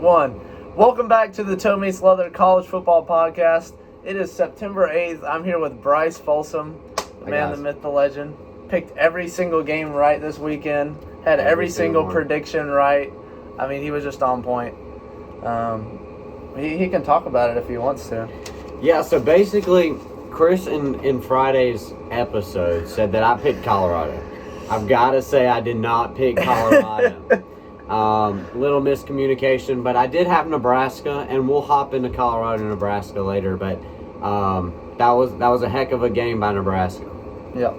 1. Welcome back to the Meets Leather College Football Podcast. It is September 8th. I'm here with Bryce Folsom, the man, the myth, the legend. Picked every single game right this weekend. Had every single prediction right. I mean, he was just on point. He can talk about it if he wants to. Yeah, so basically, Chris in Friday's episode said that I picked Colorado. I've got to say I did not pick Colorado. Little miscommunication, but I did have Nebraska, and we'll hop into Colorado and Nebraska later, but that was a heck of a game by Nebraska. Yeah.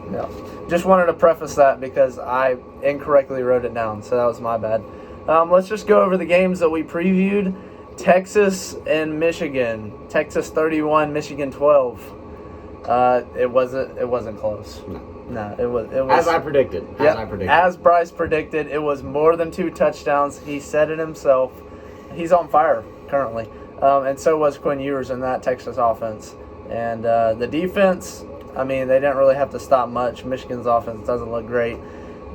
Just wanted to preface that because I incorrectly wrote it down, so that was my bad. Let's just go over the games that we previewed. Texas and Michigan. Texas 31, Michigan 12. It wasn't close. No, it was as I predicted. As Bryce predicted, it was more than 2 touchdowns. He said it himself. He's on fire currently, and so was Quinn Ewers in that Texas offense. And the defense, I mean, they didn't really have to stop much. Michigan's offense doesn't look great,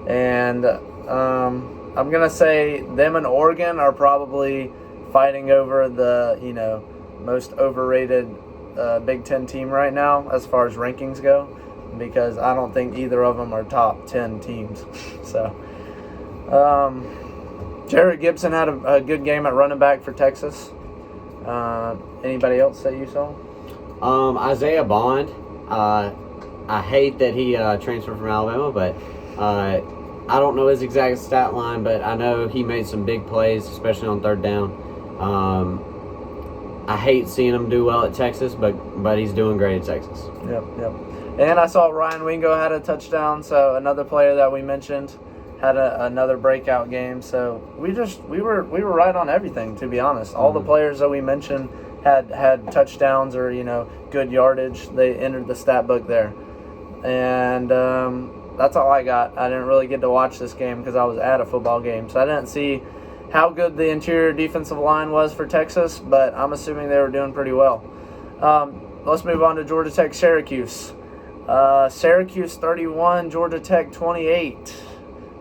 and I'm gonna say them and Oregon are probably fighting over the most overrated Big Ten team right now as far as rankings go, because I don't think either of them are top 10 teams. So, Jared Gibson had a good game at running back for Texas. Anybody else that you saw? Isaiah Bond. I hate that he transferred from Alabama, but I don't know his exact stat line, but I know he made some big plays, especially on third down. I hate seeing him do well at Texas, but he's doing great at Texas. Yep. And I saw Ryan Wingo had a touchdown, so another player that we mentioned had another breakout game. So we were right on everything, to be honest. All the players that we mentioned had touchdowns or good yardage. They entered the stat book there, and that's all I got. I didn't really get to watch this game because I was at a football game, so I didn't see how good the interior defensive line was for Texas, but I'm assuming they were doing pretty well. Let's move on to Georgia Tech Syracuse. Syracuse 31, Georgia Tech 28.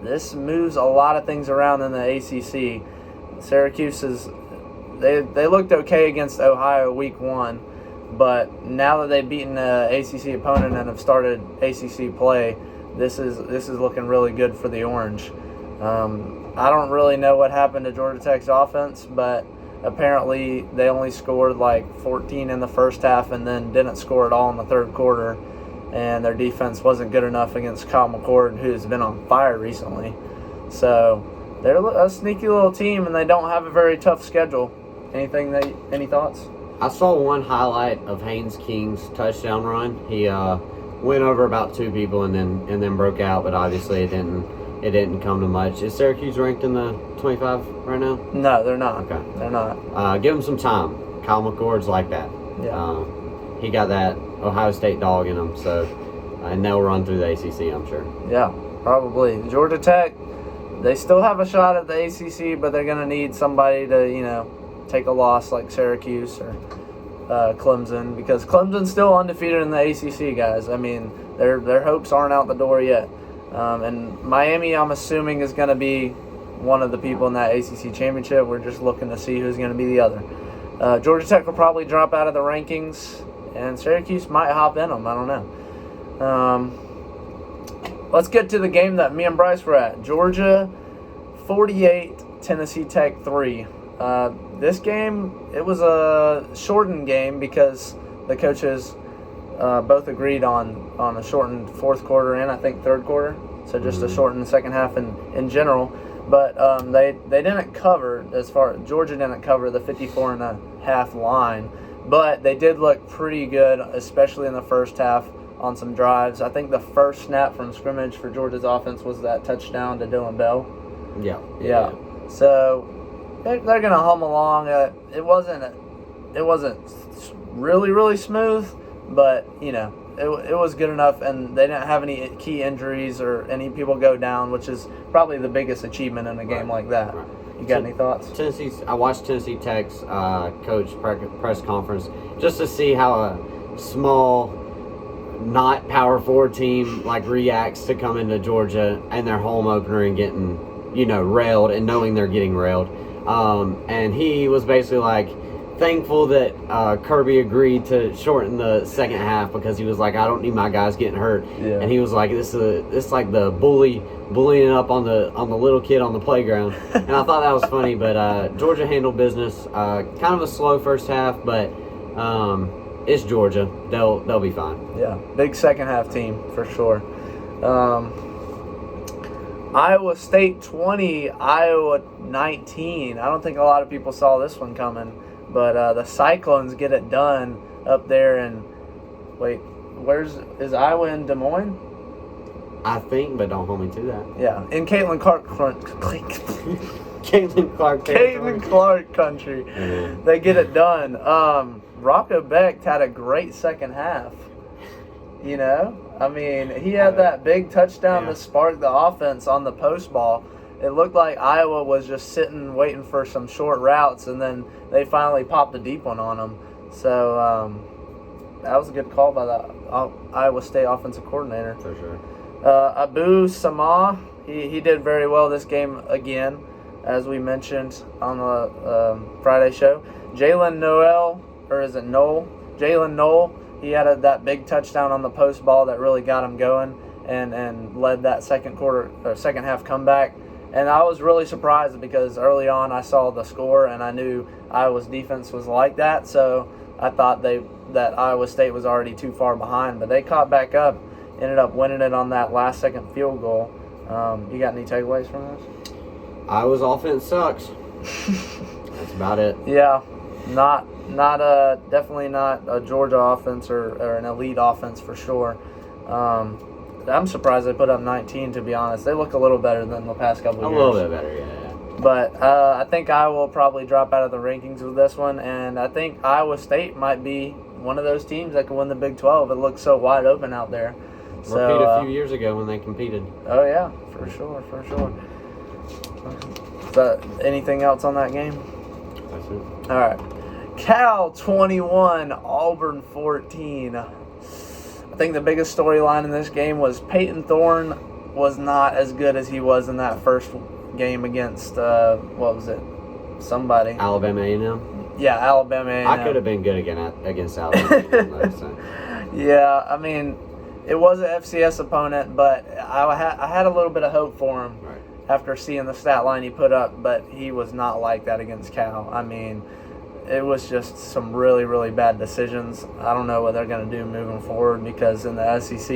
This moves a lot of things around in the ACC. Syracuse they looked okay against Ohio week 1, but now that they've beaten an ACC opponent and have started ACC play, this is looking really good for the Orange. I don't really know what happened to Georgia Tech's offense, but apparently they only scored like 14 in the first half and then didn't score at all in the third quarter. And their defense wasn't good enough against Kyle McCord, who's been on fire recently. So they're a sneaky little team, and they don't have a very tough schedule. Any thoughts? I saw one highlight of Haynes King's touchdown run. He went over about 2 people and then broke out, but obviously it didn't come to much. Is Syracuse ranked in the 25 right now? No, they're not. Okay, they're not. Give them some time. Kyle McCord's like that. Yeah. He got that Ohio State dog in him, so and they'll run through the ACC, I'm sure. Yeah, probably. Georgia Tech, they still have a shot at the ACC, but they're going to need somebody to, take a loss like Syracuse or Clemson, because Clemson's still undefeated in the ACC, guys. I mean, their hopes aren't out the door yet. And Miami, I'm assuming, is going to be one of the people in that ACC championship. We're just looking to see who's going to be the other. Georgia Tech will probably drop out of the rankings, and Syracuse might hop in them. I don't know. Let's get to the game that me and Bryce were at. Georgia 48, Tennessee Tech 3. This game, it was a shortened game because the coaches both agreed on a shortened fourth quarter and I think third quarter. So just a shortened second half in general. But they didn't cover, Georgia didn't cover the 54.5 line. But they did look pretty good, especially in the first half on some drives. I think the first snap from scrimmage for Georgia's offense was that touchdown to Dylan Bell. Yeah. So they're going to hum along. It wasn't really, really smooth, but, it was good enough, and they didn't have any key injuries or any people go down, which is probably the biggest achievement in a game like that. Right. You got any thoughts? I watched Tennessee Tech's coach press conference just to see how a small, not Power 4 team reacts to coming to Georgia and their home opener and getting, railed and knowing they're getting railed. and he was basically like thankful that Kirby agreed to shorten the second half because he was like, I don't need my guys getting hurt. Yeah. And he was like, this is like the bullying up on the little kid on the playground. And I thought that was funny, but Georgia handled business. Kind of a slow first half, but it's Georgia. They'll be fine. Yeah, big second half team for sure. Iowa State 20, Iowa 19. I don't think a lot of people saw this one coming, but the Cyclones get it done up there in, is Iowa in Des Moines? I think, but don't hold me to that. Yeah, in Caitlin Clark Caitlin Clark country. Mm-hmm. They get it done. Rocco Becht had a great second half. You know, I mean, he had that big touchdown to spark the offense on the post ball. It looked like Iowa was just sitting waiting for some short routes, and then they finally popped a deep one on them. So that was a good call by the Iowa State offensive coordinator. For sure. Abu Sama, he did very well this game again, as we mentioned on the Friday show. Jalen Noel, he had that big touchdown on the post ball that really got him going and led that second half comeback. And I was really surprised because early on I saw the score and I knew Iowa's defense was like that. So I thought that Iowa State was already too far behind, but they caught back up. Ended up winning it on that last second field goal. You got any takeaways from this? Iowa's offense sucks. That's about it. Yeah, definitely not a Georgia offense or an elite offense for sure. I'm surprised they put up 19, to be honest. They look a little better than the past couple of years. A little bit better, yeah. But I think Iowa will probably drop out of the rankings with this one, and I think Iowa State might be one of those teams that can win the Big 12. It looks so wide open out there. Repeat a few years ago when they competed. Oh, yeah, for sure. So, anything else on that game? That's it. All right. Cal 21, Auburn 14. I think the biggest storyline in this game was Peyton Thorne was not as good as he was in that first game against, what was it? Somebody. Alabama A&M? Yeah, Alabama A&M. I could have been good against Alabama A&M. Yeah, I mean, it was an FCS opponent, but I had a little bit of hope for him after seeing the stat line he put up, but he was not like that against Cal. I mean, it was just some really, really bad decisions. I don't know what they're going to do moving forward because in the SEC,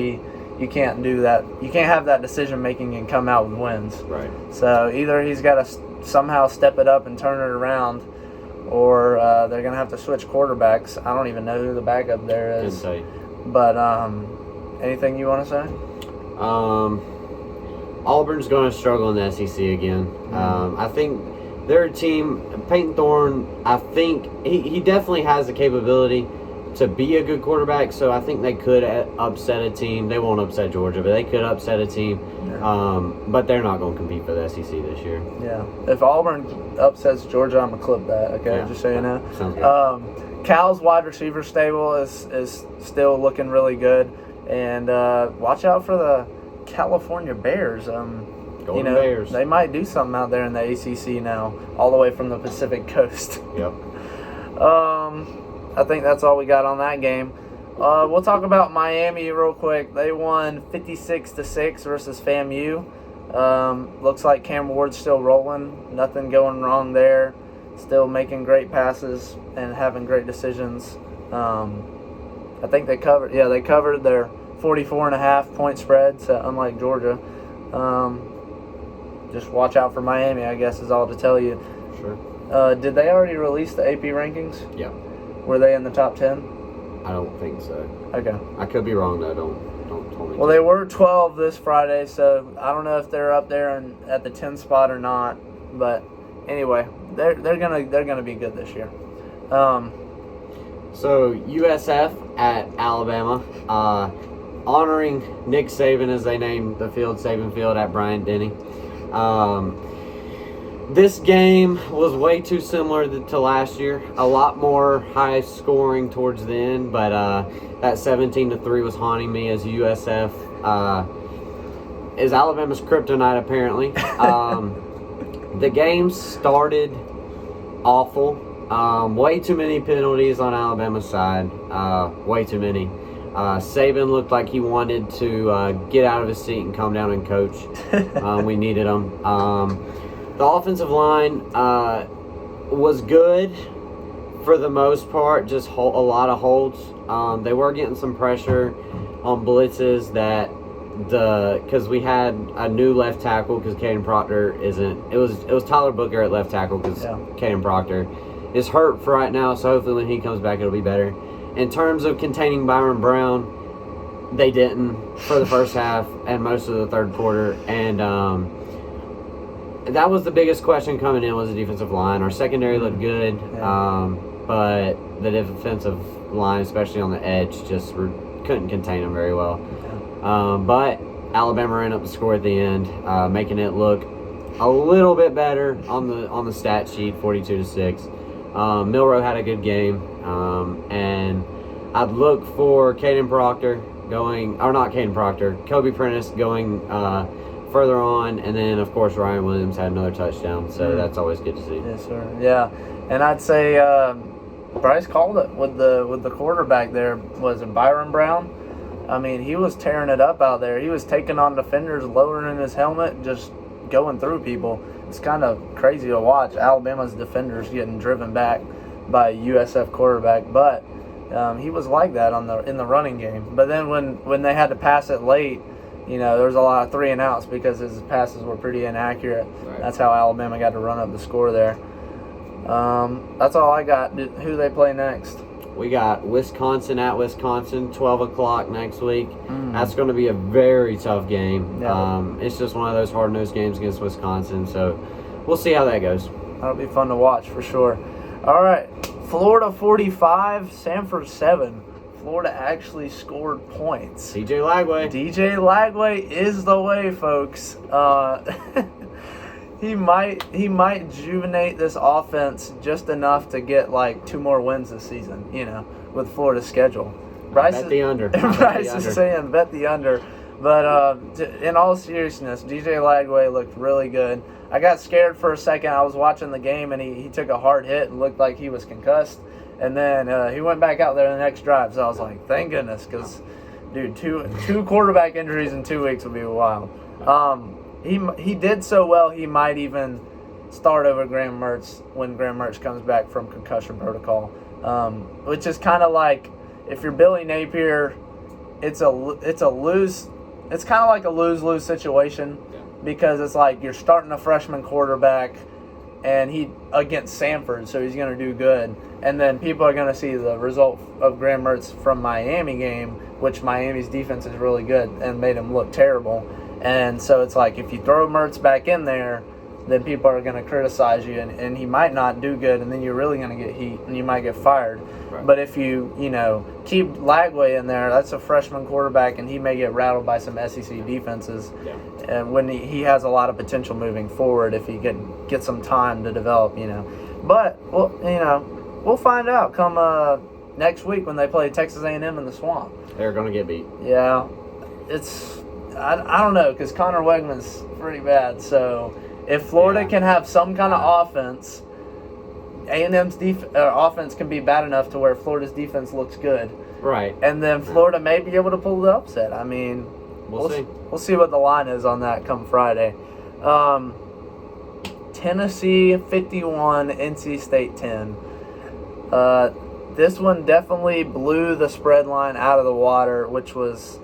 you can't do that. You can't have that decision-making and come out with wins. Right. So either he's got to somehow step it up and turn it around, or they're going to have to switch quarterbacks. I don't even know who the backup there is. Didn't say. But anything you want to say? Auburn's going to struggle in the SEC again. I think their team, Peyton Thorne, I think he definitely has the capability to be a good quarterback, so I think they could upset a team. They won't upset Georgia, but they could upset a team. Yeah. But they're not going to compete for the SEC this year. Yeah. If Auburn upsets Georgia, I'm going to clip that, okay? Yeah. Just so you know. Sounds good. Cal's wide receiver stable is still looking really good. And watch out for the California Bears. Golden Bears. They might do something out there in the ACC now, all the way from the Pacific Coast. Yep. I think that's all we got on that game. We'll talk about Miami real quick. They won 56-6 versus FAMU. Looks like Cam Ward's still rolling. Nothing going wrong there. Still making great passes and having great decisions. I think they covered. Yeah, they covered their 44.5 point spread. So unlike Georgia, just watch out for Miami, I guess, is all to tell you. Sure. Did they already release the AP rankings? Yeah. Were they in the top 10? I don't think so. Okay. I could be wrong though. Don't tell me. Well, they were 12 this Friday, so I don't know if they're up there at the 10 spot or not. But anyway, they're gonna be good this year. So USF at Alabama, honoring Nick Saban as they named the field Saban Field at Bryant-Denny. This game was way too similar to last year. A lot more high scoring towards the end, but that 17-3 was haunting me as USF is Alabama's kryptonite apparently. The game started awful. Way too many penalties on Alabama's side. Way too many. Saban looked like he wanted to get out of his seat and come down and coach. We needed him. The offensive line was good for the most part, just a lot of holds. They were getting some pressure on blitzes because we had a new left tackle because Caden Proctor isn't. It was Tyler Booker at left tackle because Caden Proctor is hurt for right now. So hopefully when he comes back, it'll be better. In terms of containing Byron Brown, they didn't for the first half and most of the third quarter. And that was the biggest question coming in was the defensive line. Our secondary looked good, but the defensive line, especially on the edge, just couldn't contain them very well. But Alabama ran up the score at the end, making it look a little bit better on the stat sheet, 42-6. Milroe had a good game, and I'd look for Kobe Prentice going further on, and then of course Ryan Williams had another touchdown, so that's always good to see. Yes, sir. Yeah, and I'd say Bryce called it with the quarterback there. Was it Byron Brown? I mean, he was tearing it up out there. He was taking on defenders, lowering his helmet, just going through people. It's kind of crazy to watch Alabama's defenders getting driven back by a USF quarterback, but he was like that in the running game. But then when they had to pass it late, there was a lot of 3 and outs because his passes were pretty inaccurate. Right. That's how Alabama got to run up the score there. That's all I got. Who they play next? We got Wisconsin at Wisconsin, 12 o'clock next week. That's going to be a very tough game. Yeah. It's just one of those hard-nosed games against Wisconsin, so we'll see how that goes. That'll be fun to watch for sure. All right, Florida 45, Samford 7. Florida actually scored points. DJ Lagway is the way, folks. He might rejuvenate this offense just enough to get like 2 more wins this season, with Florida's schedule. Bet the under. Bryce is saying bet the under. But in all seriousness, DJ Lagway looked really good. I got scared for a second. I was watching the game, and he took a hard hit and looked like he was concussed. And then he went back out there the next drive. So I was like, thank goodness, because, dude, two quarterback injuries in 2 weeks would be wild. He did so well, he might even start over Graham Mertz when Graham Mertz comes back from concussion protocol, which is kind of like if you're Billy Napier, it's kind of like a lose-lose situation because it's like you're starting a freshman quarterback and he against Samford, so he's going to do good, and then people are going to see the result of Graham Mertz from Miami game, which Miami's defense is really good and made him look terrible. And so it's like if you throw Mertz back in there, then people are going to criticize you, and he might not do good, and then you're really going to get heat, and you might get fired. Right. But if you keep Lagway in there, that's a freshman quarterback, and he may get rattled by some SEC defenses. Yeah. And when he has a lot of potential moving forward if he get some time to develop, But we'll find out come next week when they play Texas A&M in the Swamp. They're going to get beat. Yeah, I don't know, because Connor Wegman's pretty bad. So if Florida can have some kind of offense, A&M's offense can be bad enough to where Florida's defense looks good. Right. And then Florida may be able to pull the upset. I mean, we'll see. We'll see what the line is on that come Friday. Tennessee 51, NC State 10. This one definitely blew the spread line out of the water, which was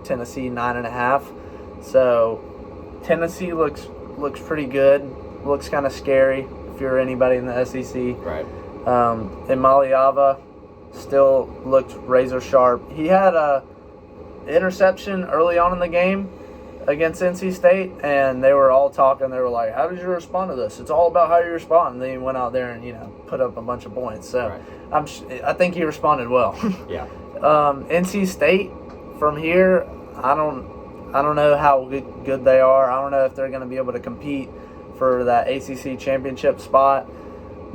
Tennessee 9.5. So Tennessee looks pretty good. Looks kind of scary if you're anybody in the SEC. Right. And Maliava still looked razor sharp. He had a interception early on in the game against NC State, and they were all talking. They were like, how did you respond to this? It's all about how you respond. And then he went out there and, put up a bunch of points. So right. I think he responded well. Yeah. NC State, from here, I don't know how good they are. I don't know if they're going to be able to compete for that ACC championship spot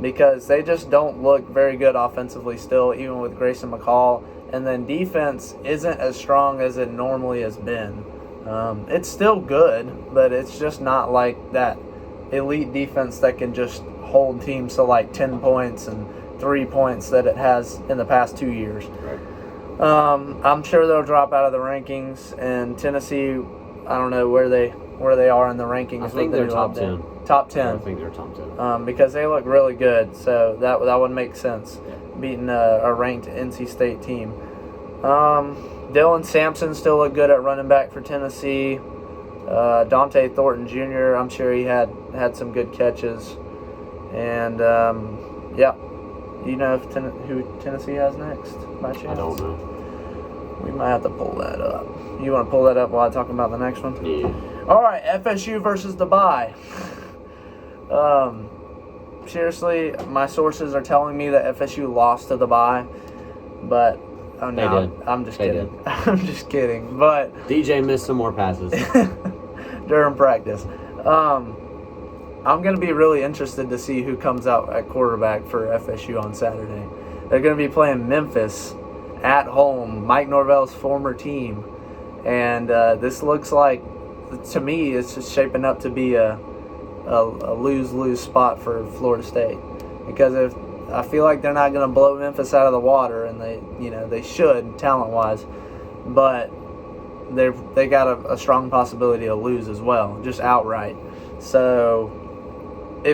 because they just don't look very good offensively still, even with Grayson McCall. And then defense isn't as strong as it normally has been. It's still good, but it's just not like that elite defense that can just hold teams to like 10 points and 3 points that it has in the past 2 years. Right. I'm sure they'll drop out of the rankings, and Tennessee, I don't know where they are in the rankings. I think they're top 10. Top 10. Yeah, I think they're top 10. Because they look really good, so that would make sense, beating a ranked NC State team. Dylan Sampson still looked good at running back for Tennessee. Dante Thornton Jr., I'm sure he had some good catches. And, yeah. Do you know who Tennessee has next, by chance? I don't know. We might have to pull that up. You want to pull that up while I talk about the next one? Yeah. All right, FSU versus the Bye. Seriously, my sources are telling me that FSU lost to the Bye, but no, I'm just kidding. I'm just kidding. But DJ missed some more passes during practice. I'm going to be really interested to see who comes out at quarterback for FSU on Saturday. They're going to be playing Memphis at home, Mike Norvell's former team. And this looks like, to me, it's just shaping up to be a lose-lose spot for Florida State. Because I feel like they're not going to blow Memphis out of the water, and they should, talent-wise. But they got a strong possibility to lose as well, just outright. So I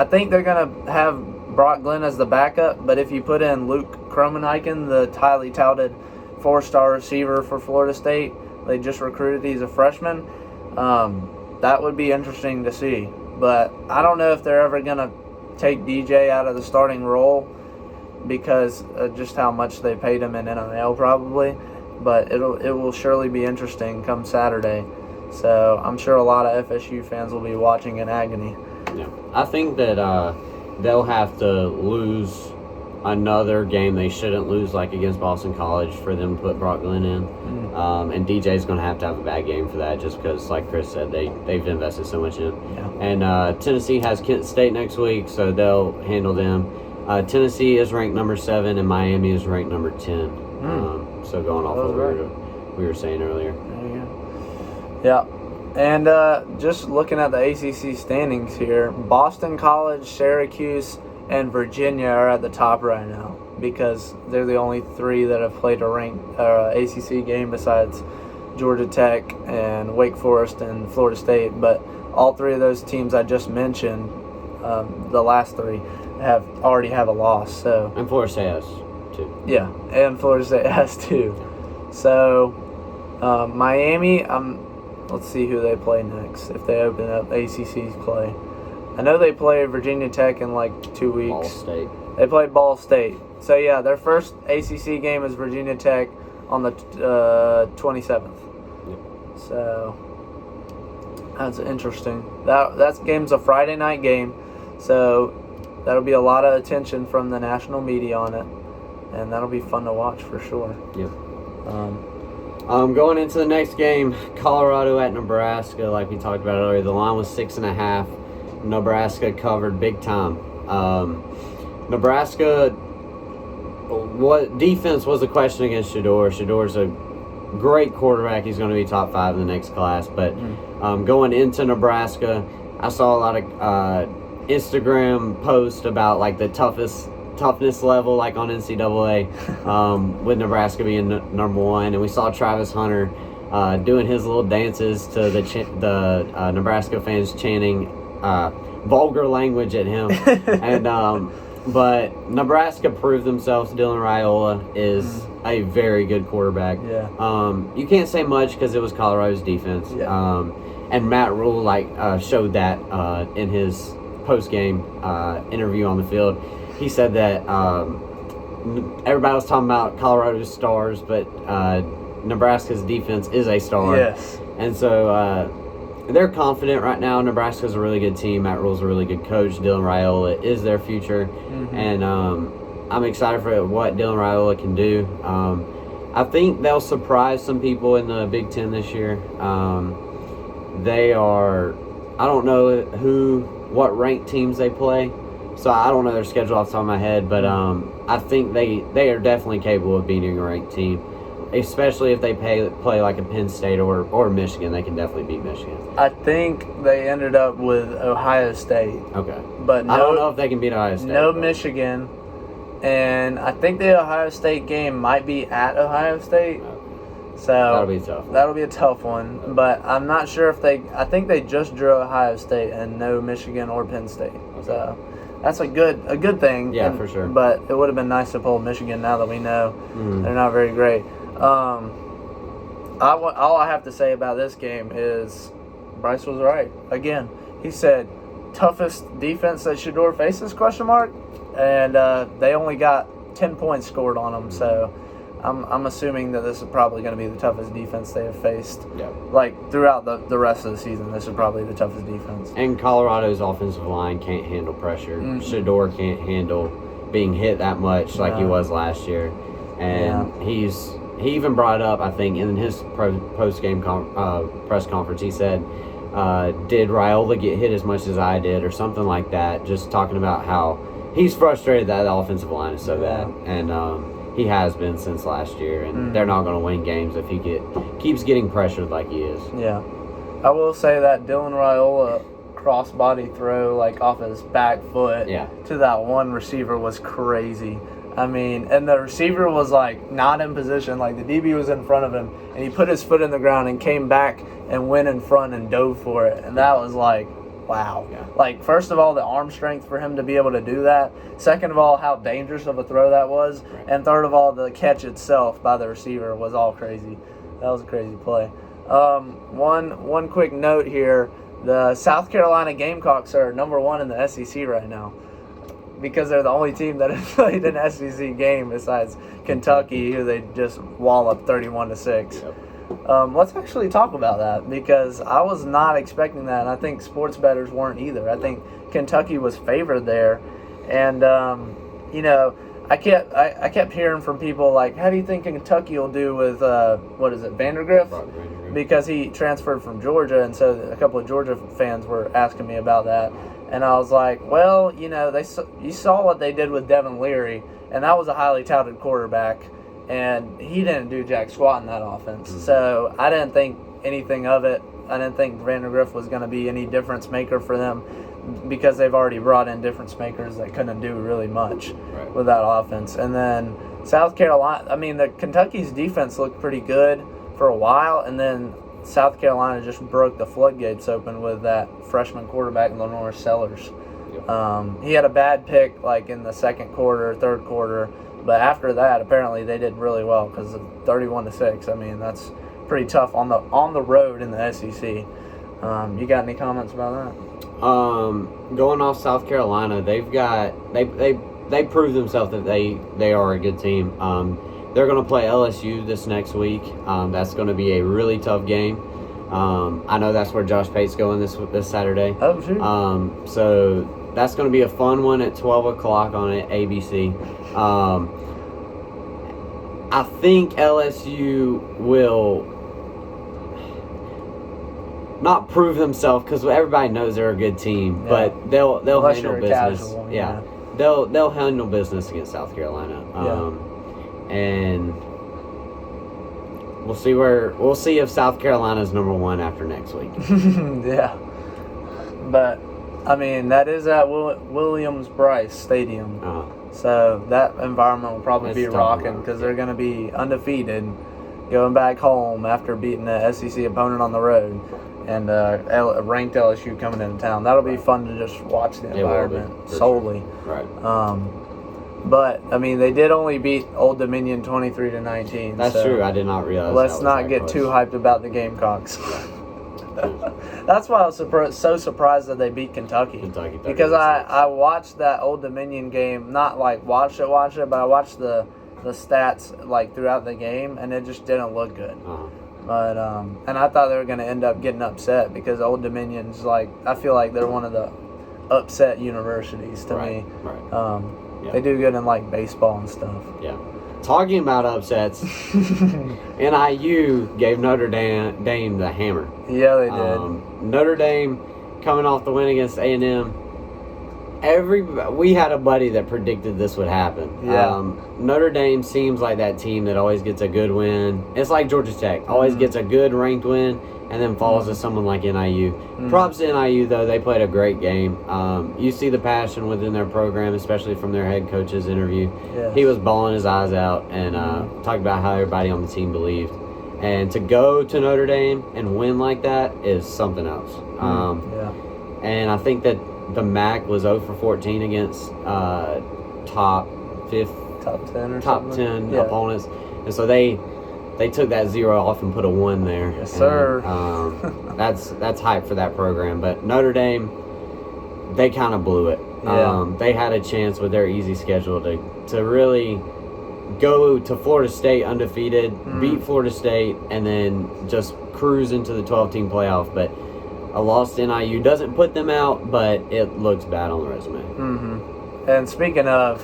think they're going to have Brock Glenn as the backup, but if you put in Luke Kromenhyken, the highly touted 4-star receiver for Florida State, they just recruited, he's a freshman, that would be interesting to see. But I don't know if they're ever going to take DJ out of the starting role because of just how much they paid him in NIL probably. But it will surely be interesting come Saturday. So I'm sure a lot of FSU fans will be watching in agony. Yeah. I think that they'll have to lose another game they shouldn't lose, like against Boston College, for them to put Brock Glenn in. And DJ's going to have a bad game for that just because, like Chris said, they've invested so much in it. Yeah. And Tennessee has Kent State next week, so they'll handle them. Tennessee is ranked number 7, and Miami is ranked number 10. So going off what we were saying earlier. There you go. Yeah. And just looking at the ACC standings here, Boston College, Syracuse, and Virginia are at the top right now because they're the only 3 that have played a ranked ACC game besides Georgia Tech and Wake Forest and Florida State. But all 3 of those teams I just mentioned, the last 3, already have a loss. So and Florida State has 2. Yeah, and Florida State has 2. So Miami, let's see who they play next if they open up ACC play. I know they play Virginia Tech in like 2 weeks. Ball State. They play Ball State. So yeah, their first ACC game is Virginia Tech on the 27th. Yep. So that's interesting. That game's a Friday night game, so that'll be a lot of attention from the national media on it, and that'll be fun to watch for sure. Yep. Going into the next game, Colorado at Nebraska, like we talked about earlier, the line was 6.5. Nebraska covered big time. Nebraska, what defense was a question against Shedeur. Shedor's a great quarterback. He's going to be top 5 in the next class. But going into Nebraska, I saw a lot of Instagram posts about like the toughness level, like on NCAA, with Nebraska being number 1, and we saw Travis Hunter doing his little dances to the Nebraska fans chanting vulgar language at him, and but Nebraska proved themselves. Dylan Raiola is a very good quarterback. Yeah. You can't say much because it was Colorado's defense. Yeah. And Matt Rule showed that in his post-game interview on the field. He said that everybody was talking about Colorado's stars, but Nebraska's defense is a star. Yes. And so they're confident right now. Nebraska's a really good team. Matt Rule's a really good coach. Dylan Raiola is their future. And I'm excited for what Dylan Raiola can do. I think they'll surprise some people in the Big Ten this year. They are, I don't know what ranked teams they play. So I don't know their schedule off the top of my head, but I think they are definitely capable of beating a ranked team. especially if they play like a Penn State or Michigan, they can definitely beat Michigan. I think they ended up with Ohio State. Okay. But I don't know if they can beat Ohio State. No Michigan. And I think the Ohio State game might be at Ohio State. So that'll be tough. That'll be a tough one. But I'm not sure if I think they just drew Ohio State and no Michigan or Penn State. Okay. So that's a good thing. Yeah, for sure. But it would have been nice to pull Michigan now that we know they're not very great. All I have to say about this game is Bryce was right. Again, he said toughest defense that Shedeur faces, ? And they only got 10 points scored on them. So I'm assuming that this is probably going to be the toughest defense they have faced. Yeah. Like throughout the rest of the season, this is probably the toughest defense. And Colorado's offensive line can't handle pressure. Shedeur can't handle being hit that much like he was last year. And he even brought up, I think, in his post-game press conference, he said, did Raiola get hit as much as I did or something like that, just talking about how he's frustrated that the offensive line is so bad. And he has been since last year, and they're not going to win games if he keeps getting pressured like he is. Yeah. I will say that Dylan Raiola cross-body throw like off his back foot to that one receiver was crazy. I mean, and the receiver was like not in position, like the DB was in front of him, and he put his foot in the ground and came back and went in front and dove for it. And that was like, wow. Yeah. Like, first of all, the arm strength for him to be able to do that. Second of all, how dangerous of a throw that was. Right. And third of all, the catch itself by the receiver was all crazy. That was a crazy play. One quick note here. The South Carolina Gamecocks are number 1 in the SEC right now because they're the only team that has played an SEC game besides Kentucky, who they just walloped 31-6. Yep. Let's actually talk about that because I was not expecting that, and I think sports bettors weren't either. I think Kentucky was favored there, and I kept hearing from people like, how do you think Kentucky will do with Vandergrift? Because he transferred from Georgia, and so a couple of Georgia fans were asking me about that, and I was like, well, you saw what they did with Devin Leary, and that was a highly touted quarterback. And he didn't do jack squat in that offense. So I didn't think anything of it. I didn't think Vandergrift was going to be any difference maker for them because they've already brought in difference makers that couldn't do really much with that offense. And then South Carolina, I mean, the Kentucky's defense looked pretty good for a while, and then South Carolina just broke the floodgates open with that freshman quarterback, Lenore Sellers. Yep. He had a bad pick like in the second quarter, third quarter. But after that, apparently they did really well because of 31-6. I mean, that's pretty tough on the road in the SEC. You got any comments about that? Going off South Carolina, they proved themselves that they are a good team. They're going to play LSU this next week. That's going to be a really tough game. I know that's where Josh Pate's going this Saturday. Oh, sure. So that's going to be a fun one at 12 o'clock on ABC. I think LSU will not prove themselves because everybody knows they're a good team, but they'll handle business. Casual, they'll handle business against South Carolina. And we'll see if South Carolina's number 1 after next week. Yeah, but I mean that is at Williams-Brice Stadium. So that environment will probably be rocking because they're going to be undefeated going back home after beating an SEC opponent on the road and ranked LSU coming into town. That'll be fun to just watch the environment solely. Right. But, I mean, they did only beat Old Dominion 23-19. That's true. I did not realize let's not get too hyped about the Gamecocks. That's why I was so surprised that they beat Kentucky. Because I watched that Old Dominion game, not like watched it, but I watched the stats like throughout the game, and it just didn't look good. But and I thought they were going to end up getting upset because Old Dominion's like, I feel like they're one of the upset universities to me. They do good in like baseball and stuff. Yeah. Talking about upsets, NIU gave Notre Dame the hammer. Yeah, they did. Notre Dame coming off the win against A&M, We had a buddy that predicted this would happen. Yeah. Notre Dame seems like that team that always gets a good win. It's like Georgia Tech. Always gets a good ranked win and then falls to someone like NIU. Props to NIU, though. They played a great game. You see the passion within their program, especially from their head coach's interview. Yeah. He was bawling his eyes out and talked about how everybody on the team believed. And to go to Notre Dame and win like that is something else. And I think that the MAC was 0 for 14 against top 10 opponents. And so they took that 0 off and put a 1 there. Yes, sir. That's hype for that program. But Notre Dame, they kind of blew it. Yeah. They had a chance with their easy schedule to really go to Florida State undefeated, beat Florida State, and then just cruise into the 12-team playoff. But a loss to NIU doesn't put them out, but it looks bad on the resume. And speaking of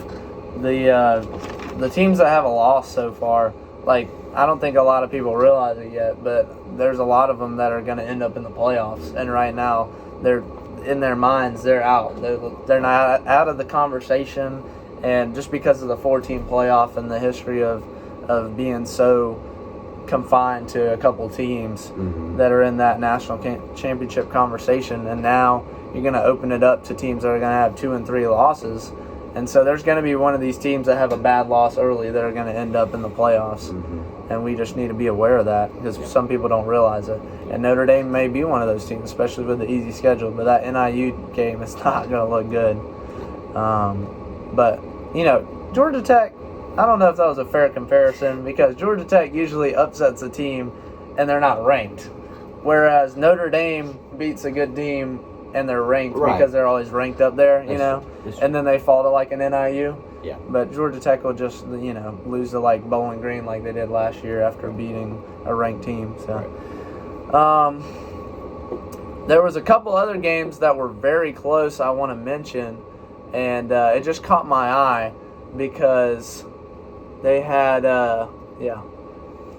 the teams that have a loss so far, like, I don't think a lot of people realize it yet, but there's a lot of them that are going to end up in the playoffs. And right now, they're in their minds, they're out. They're not out of the conversation. And just because of the 4-team playoff and the history of being so confined to a couple teams that are in that national championship conversation, and now you're going to open it up to teams that are going to have 2 and 3 losses. And so there's going to be one of these teams that have a bad loss early that are going to end up in the playoffs. And we just need to be aware of that because some people don't realize it. And Notre Dame may be one of those teams, especially with the easy schedule. But that NIU game is not going to look good. But, you know, Georgia Tech, I don't know if that was a fair comparison because Georgia Tech usually upsets a team and they're not ranked. Whereas Notre Dame beats a good team and they're ranked because they're always ranked up there, you know, and then they fall to like an NIU. Yeah. But Georgia Tech will just, you know, lose to like Bowling Green like they did last year after beating a ranked team. So, there was a couple other games that were very close I want to mention, and it just caught my eye because they had,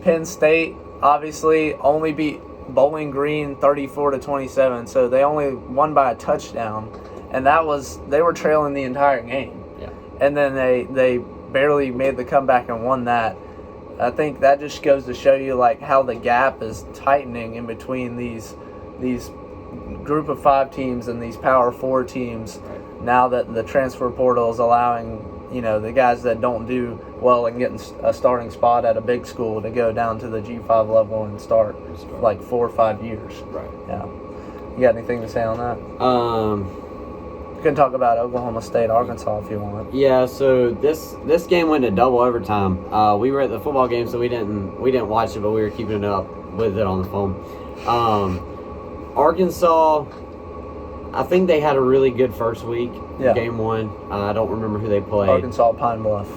Penn State obviously only beat Bowling Green 34-27, so they only won by a touchdown, and they were trailing the entire game. Yeah. And then they barely made the comeback and won that. I think that just goes to show you like how the gap is tightening in between these group of 5 teams and these Power 4 teams. Right. Now that the transfer portal is allowing, you know, the guys that don't do well and getting a starting spot at a big school to go down to the G5 level and start like 4 or 5 years. Right. Yeah. You got anything to say on that? You can talk about Oklahoma State, Arkansas if you want. Yeah. So this game went to double overtime. We were at the football game, so we didn't watch it, but we were keeping up with it on the phone. Arkansas, I think they had a really good first week. Yeah. Game 1. I don't remember who they played. Arkansas Pine Bluff.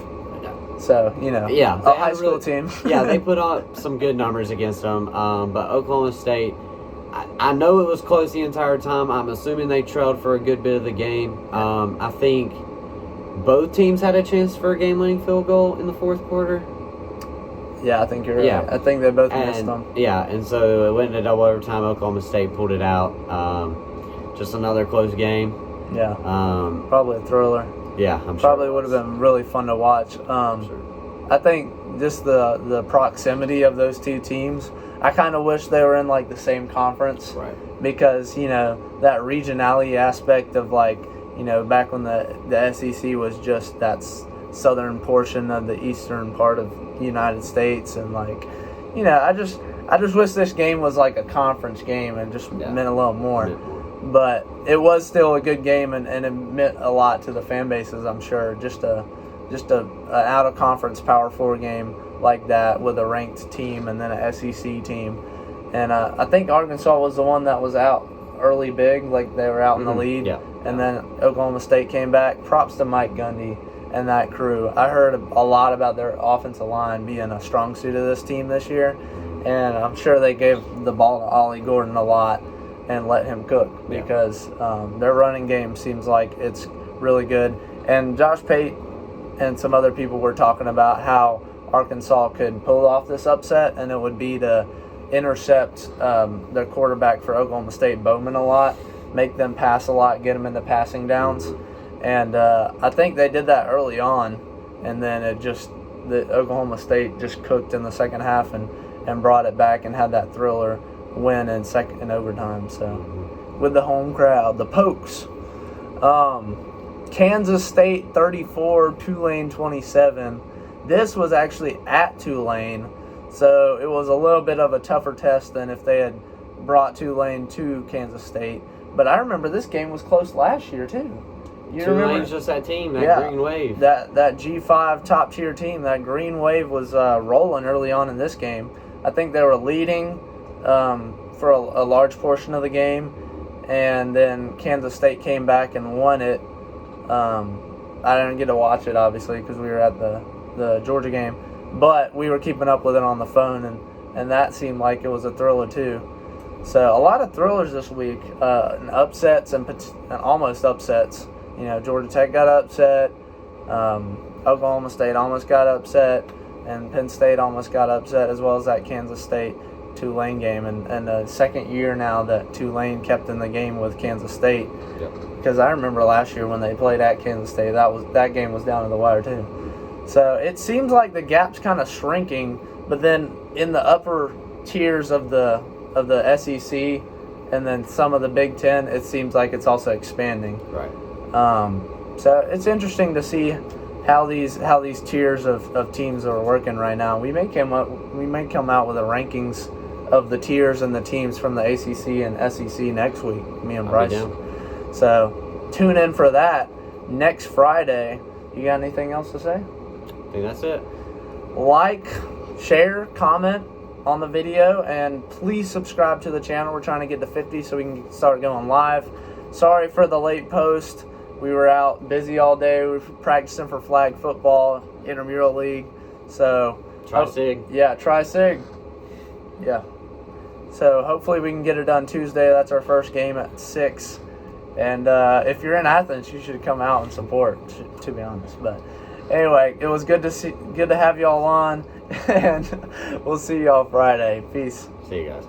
So, you know, yeah, a high school team. Yeah, they put up some good numbers against them. But Oklahoma State, I know it was close the entire time. I'm assuming they trailed for a good bit of the game. I think both teams had a chance for a game-winning field goal in the fourth quarter. Yeah, I think you're right. Yeah. I think they both missed them. Yeah, and so it went into double overtime. Oklahoma State pulled it out. Just another close game. Yeah. Probably a thriller. Yeah, I'm sure. Probably would have been really fun to watch. Sure. I think just the proximity of those two teams, I kind of wish they were in like the same conference. Right. Because, you know, that regionality aspect of like, you know, back when the SEC was just that southern portion of the eastern part of the United States, and like, you know, I just wish this game was like a conference game and just meant a little more. But it was still a good game, and it meant a lot to the fan bases, I'm sure. Just a out of conference Power 4 game like that with a ranked team and then an SEC team. And I think Arkansas was the one that was out early big, like they were out in the lead. Yeah. And then Oklahoma State came back. Props to Mike Gundy and that crew. I heard a lot about their offensive line being a strong suit of this team this year, and I'm sure they gave the ball to Ollie Gordon a lot and let him cook because their running game seems like it's really good. And Josh Pate and some other people were talking about how Arkansas could pull off this upset, and it would be to intercept their quarterback for Oklahoma State, Bowman, a lot, make them pass a lot, get them in the passing downs. And I think they did that early on, and then the Oklahoma State just cooked in the second half and brought it back and had that thriller win in overtime. So with the home crowd, the Pokes. Kansas State 34, Tulane 27. This was actually at Tulane, so it was a little bit of a tougher test than if they had brought Tulane to Kansas State. But I remember this game was close last year too. Tulane's just that team, that Green Wave. That G5 top tier team, that Green Wave was rolling early on in this game. I think they were leading for a large portion of the game, and then Kansas State came back and won it. I didn't get to watch it, obviously, because we were at the Georgia game, but we were keeping up with it on the phone, and that seemed like it was a thriller too. So a lot of thrillers this week, and upsets and almost upsets. Georgia Tech got upset, Oklahoma State almost got upset, and Penn State almost got upset, as well as that Kansas State Tulane game, and the second year now that Tulane kept in the game with Kansas State. Yep. Because I remember last year when they played at Kansas State, that game was down to the wire too. So it seems like the gap's kind of shrinking, but then in the upper tiers of the SEC and then some of the Big Ten, it seems like it's also expanding. Right. So it's interesting to see how these tiers of teams are working right now. We may come out with the rankings of the tiers and the teams from the ACC and SEC next week. Me and Bryce. So tune in for that next Friday. You got anything else to say? I think that's it. Like, share, comment on the video, and please subscribe to the channel. We're trying to get to 50 so we can start going live. Sorry for the late post. We were out busy all day. We were practicing for flag football, intramural league. So Tri-Sig. Yeah, Tri-Sig. Yeah. So hopefully we can get it done Tuesday. That's our first game at 6. And if you're in Athens, you should come out and support, to be honest. But anyway, it was good to have y'all on, and we'll see y'all Friday. Peace. See you guys.